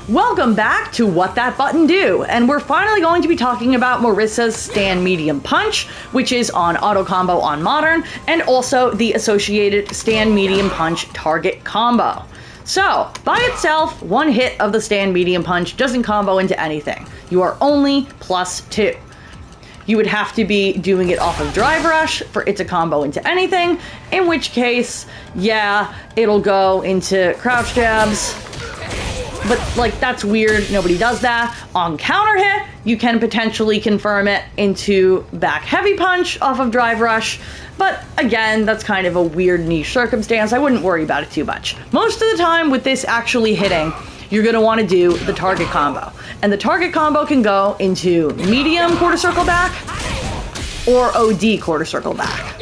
Welcome back to What That Button Do, and we're finally going to be talking about Marisa's Stand Medium Punch, which is on auto combo on Modern, and also the associated Stand Medium Punch target combo. So, by itself, one hit of the Stand Medium Punch doesn't combo into anything. You are only +2. You would have to be doing it off of Drive Rush for it to combo into anything, in which case, yeah, it'll go into crouch jabs. But, like, that's weird. Nobody does that. On counter hit, you can potentially confirm it into back heavy punch off of Drive Rush. But, again, that's kind of a weird niche circumstance. I wouldn't worry about it too much. Most of the time with this actually hitting, you're going to want to do the target combo. And the target combo can go into medium quarter circle back or OD quarter circle back.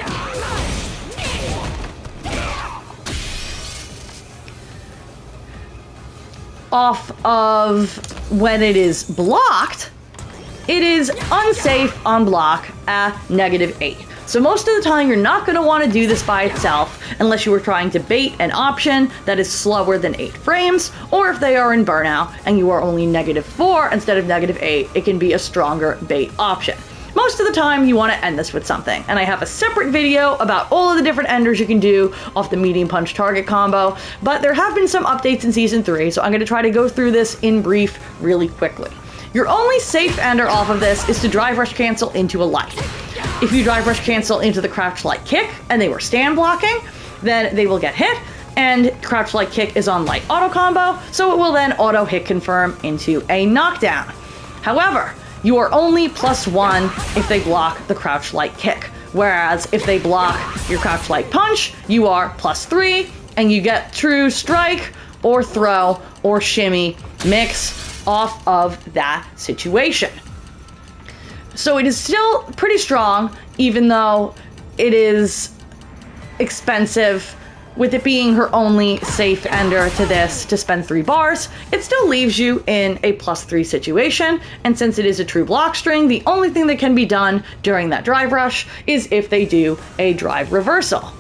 Off of when it is blocked, it is unsafe on block at -8. So most of the time you're not going to want to do this by itself unless you were trying to bait an option that is slower than 8 frames, or if they are in burnout and you are only -4 instead of -8, it can be a stronger bait option. Most of the time you want to end this with something, and I have a separate video about all of the different enders you can do off the medium punch target combo, but there have been some updates in Season 3, so I'm going to try to go through this in brief really quickly. Your only safe ender off of this is to Drive Rush cancel into a light. If you Drive Rush cancel into the Crouch Light Kick and they were stand blocking, then they will get hit, and Crouch Light Kick is on light auto combo, so it will then auto hit confirm into a knockdown. However, you are only +1 if they block the Crouch Light Kick, whereas if they block your Crouch Light Punch, you are +3, and you get true strike or throw or shimmy mix off of that situation. So it is still pretty strong, even though it is expensive. With it being her only safe ender to this to spend 3 bars, it still leaves you in a +3 situation, and since it is a true block string, the only thing that can be done during that Drive Rush is if they do a drive reversal.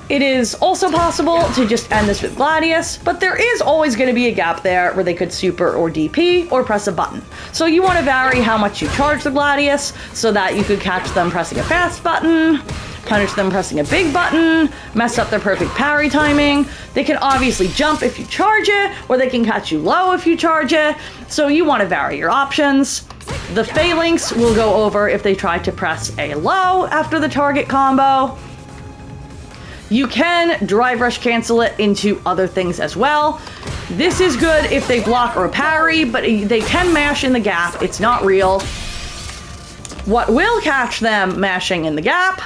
It is also possible to just end this with Gladius, but there is always going to be a gap there where they could super or DP or press a button. So you want to vary how much you charge the Gladius so that you could catch them pressing a fast button, punish them pressing a big button, mess up their perfect parry timing. They can obviously jump if you charge it, or they can catch you low if you charge it, so you want to vary your options. The phalanx will go over if they try to press a low after the target combo. You can Drive Rush cancel it into other things as well. This is good if they block or parry, but they can mash in the gap. It's not real. What will catch them mashing in the gap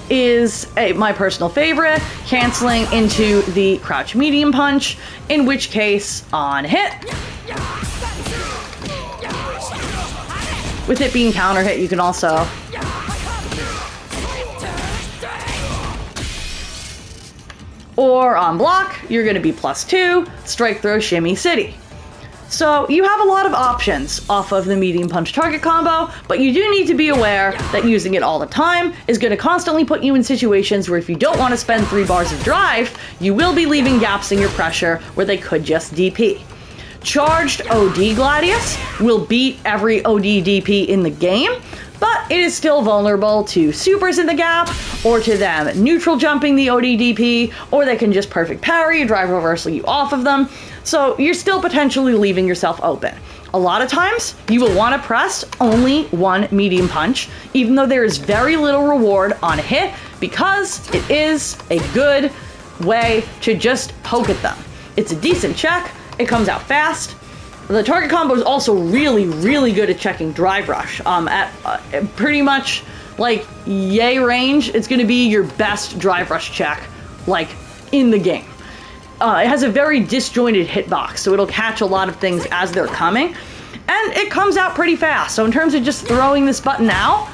is my personal favorite, canceling into the Crouch Medium Punch, in which case, on hit, with it being counter hit, you can also or on block, you're going to be +2, strike, throw, shimmy, city. So you have a lot of options off of the medium punch target combo, but you do need to be aware that using it all the time is going to constantly put you in situations where if you don't want to spend 3 bars of drive, you will be leaving gaps in your pressure where they could just DP. Charged OD Gladius will beat every OD DP in the game, but it is still vulnerable to supers in the gap, or to them neutral jumping the OD DP, or they can just perfect parry, drive reversal you off of them. So you're still potentially leaving yourself open. A lot of times, you will want to press only one medium punch, even though there is very little reward on hit, because it is a good way to just poke at them. It's a decent check, it comes out fast. The target combo is also really, really good at checking Drive Rush. At pretty much, like, yay range, it's going to be your best Drive Rush check, like, in the game. It has a very disjointed hitbox, so it'll catch a lot of things as they're coming, and it comes out pretty fast. So in terms of just throwing this button out,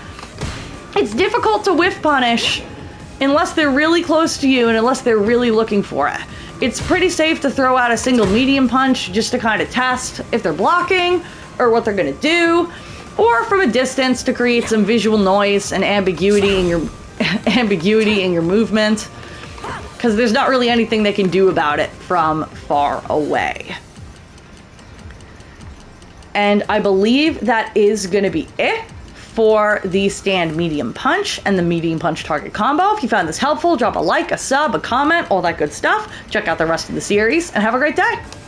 it's difficult to whiff punish unless they're really close to you and unless they're really looking for it. It's pretty safe to throw out a single medium punch just to kind of test if they're blocking or what they're going to do, or from a distance to create some visual noise and ambiguity in your movement. because there's not really anything they can do about it from far away. And I believe that is going to be it for the stand medium punch and the medium punch target combo. If you found this helpful, drop a like, a sub, a comment, all that good stuff. Check out the rest of the series, and have a great day.